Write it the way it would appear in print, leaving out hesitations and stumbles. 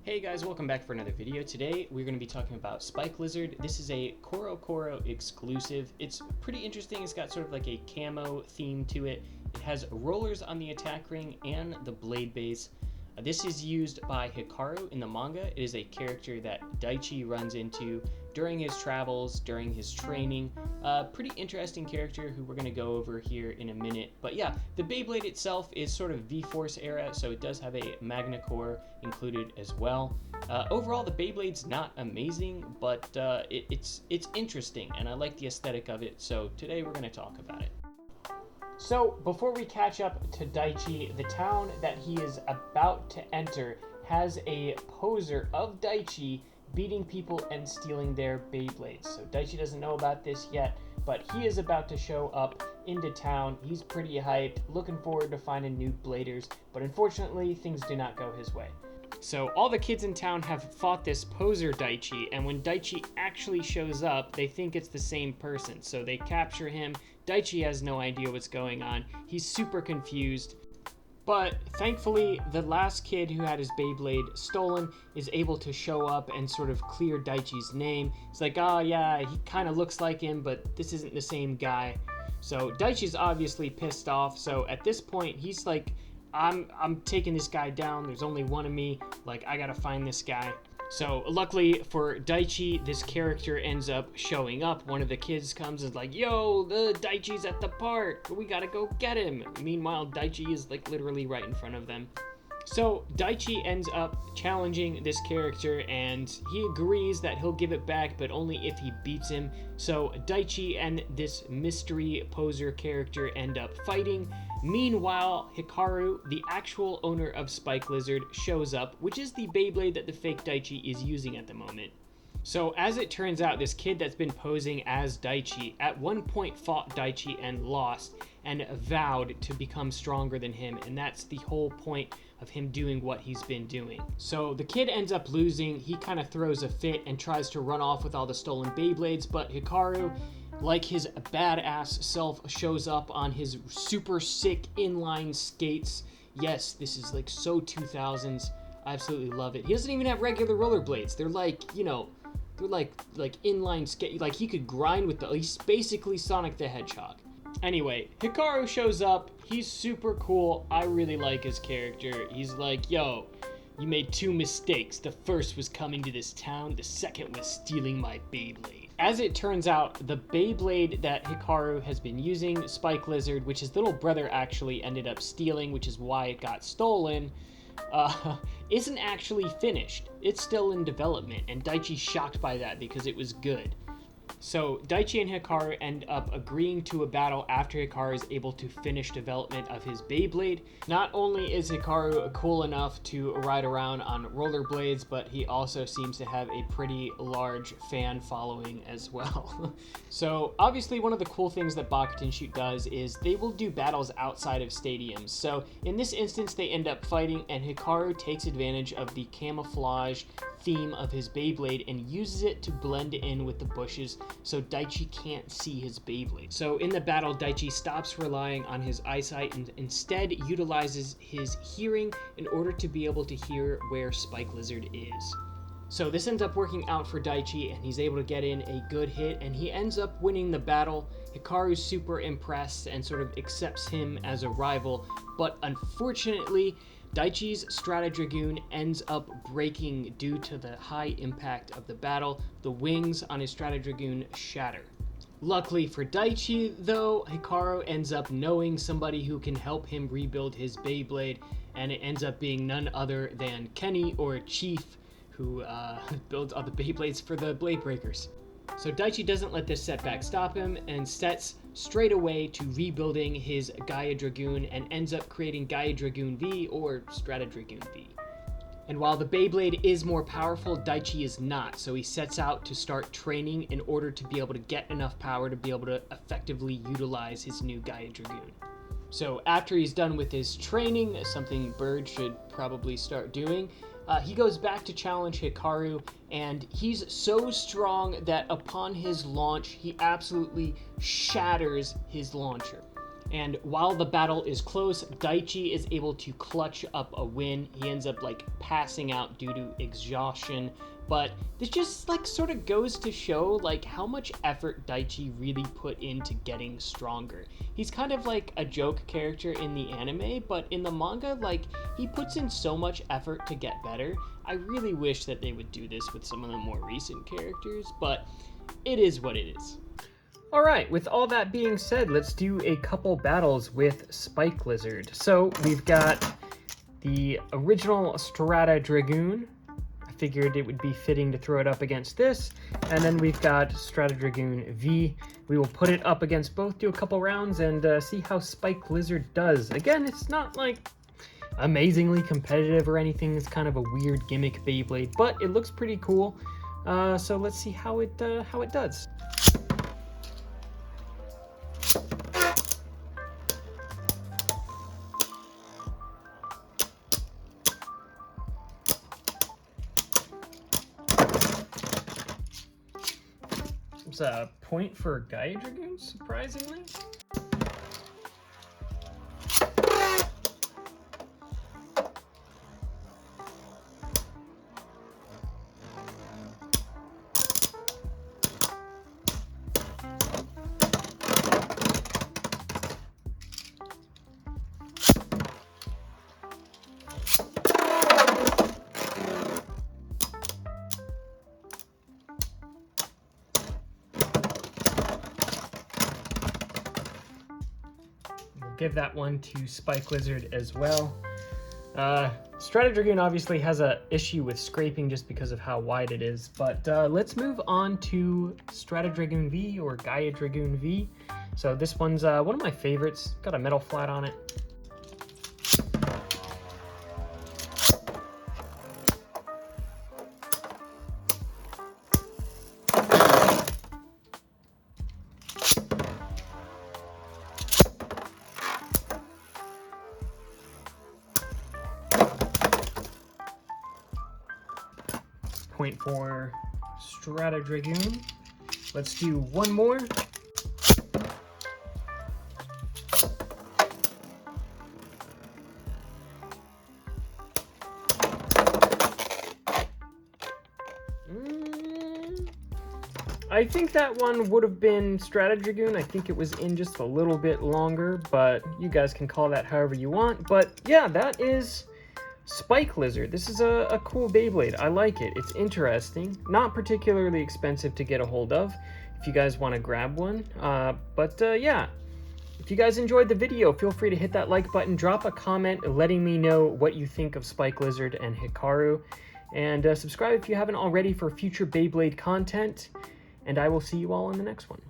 Hey guys, welcome back for another video. Today we're going to be talking about Spike Lizard. This is a coro exclusive. It's pretty interesting. It's got sort of like a camo theme to it. It has rollers on the attack ring and the blade base. This is used by Hikaru in the manga. It is a character that Daichi runs into during his travels, during his training. Pretty interesting character who we're going to go over here in a minute. But yeah, the Beyblade itself is sort of V-Force era, so it does have a Magna Core included as well. Overall, the Beyblade's not amazing, but it's interesting, and I like the aesthetic of it, so today we're going to talk about it. So, before we catch up to Daichi, the town that he is about to enter has a poser of Daichi beating people and stealing their Beyblades. So Daichi doesn't know about this yet, but he is about to show up into town. He's pretty hyped, looking forward to finding new bladers, but unfortunately, things do not go his way. So all the kids in town have fought this poser Daichi, and when Daichi actually shows up, they think it's the same person. So they capture him. Daichi has no idea what's going on. He's super confused. But thankfully, the last kid who had his Beyblade stolen is able to show up and sort of clear Daichi's name. It's like, oh yeah, he kind of looks like him, but this isn't the same guy. So Daichi's obviously pissed off. So at this point, he's like, I'm taking this guy down. There's only one of me. Like, I gotta find this guy. So luckily for Daichi, this character ends up showing up. One of the kids comes and is like, yo, the Daichi's at the park. We gotta go get him. Meanwhile, Daichi is like literally right in front of them. So Daichi ends up challenging this character, and he agrees that he'll give it back, but only if he beats him. So Daichi and this mystery poser character end up fighting. Meanwhile, Hikaru, the actual owner of Spike Lizard, shows up, which is the Beyblade that the fake Daichi is using at the moment. So as it turns out, this kid that's been posing as Daichi at one point fought Daichi and lost and vowed to become stronger than him, and that's the whole point of him doing what he's been doing. So the kid ends up losing. He kind of throws a fit and tries to run off with all the stolen Beyblades, but Hikaru, like his badass self, shows up on his super sick inline skates. Yes, this is like so 2000s. I absolutely love it. He doesn't even have regular rollerblades. They're like, you know, they're like inline skate. Like he could grind with he's basically Sonic the Hedgehog. Anyway, Hikaru shows up. He's super cool. I really like his character. He's like, yo, you made two mistakes. The first was coming to this town. The second was stealing my Beyblade. As it turns out, the Beyblade that Hikaru has been using, Spike Lizard, which his little brother actually ended up stealing, which is why it got stolen, isn't actually finished. It's still in development, and Daichi's shocked by that because it was good. So Daichi and Hikaru end up agreeing to a battle after Hikaru is able to finish development of his Beyblade. Not only is Hikaru cool enough to ride around on rollerblades, but he also seems to have a pretty large fan following as well. So obviously one of the cool things that Bakuten Shoot does is they will do battles outside of stadiums. So in this instance they end up fighting, and Hikaru takes advantage of the camouflage theme of his Beyblade and uses it to blend in with the bushes so Daichi can't see his Beyblade. So in the battle, Daichi stops relying on his eyesight and instead utilizes his hearing in order to be able to hear where Spike Lizard is. So this ends up working out for Daichi, and he's able to get in a good hit, and he ends up winning the battle. Hikaru's super impressed and sort of accepts him as a rival, but unfortunately, Daichi's Stratadragoon ends up breaking due to the high impact of the battle. The wings on his Stratadragoon shatter. Luckily for Daichi, though, Hikaru ends up knowing somebody who can help him rebuild his Beyblade, and it ends up being none other than Kenny, or Chief, who builds all the Beyblades for the Blade Breakers. So Daichi doesn't let this setback stop him and sets straight away to rebuilding his Gaia Dragoon and ends up creating Gaia Dragoon V, or Stratadragoon V. And while the Beyblade is more powerful, Daichi is not, so he sets out to start training in order to be able to get enough power to be able to effectively utilize his new Gaia Dragoon. So after he's done with his training, something Bird should probably start doing, he goes back to challenge Hikaru, and he's so strong that upon his launch, he absolutely shatters his launcher. And while the battle is close, Daichi is able to clutch up a win. He ends up like passing out due to exhaustion. But this just like sort of goes to show like how much effort Daichi really put into getting stronger. He's kind of like a joke character in the anime, but in the manga, like he puts in so much effort to get better. I really wish that they would do this with some of the more recent characters, but it is what it is. All right, with all that being said, let's do a couple battles with Spike Lizard. So we've got the original Strata Dragoon. I figured it would be fitting to throw it up against this. And then we've got Strata Dragoon V. We will put it up against both, do a couple rounds, and see how Spike Lizard does. Again, it's not like amazingly competitive or anything. It's kind of a weird gimmick Beyblade, but it looks pretty cool. So let's see how it does. It's a point for Gaia Dragoon, surprisingly. Give that one to Spike Lizard as well. Strata Dragoon obviously has an issue with scraping just because of how wide it is, but let's move on to Strata Dragoon V or Gaia Dragoon V. So this one's one of my favorites. Got a metal flat on it. Point for Strata Dragoon. Let's do one more. I think that one would have been Strata Dragoon. I think it was in just a little bit longer, but you guys can call that however you want. But yeah, that is Spike Lizard. This is a cool Beyblade. I like it. It's interesting. Not particularly expensive to get a hold of if you guys want to grab one. Yeah, if you guys enjoyed the video, feel free to hit that like button. Drop a comment letting me know what you think of Spike Lizard and Hikaru. And subscribe if you haven't already for future Beyblade content. And I will see you all in the next one.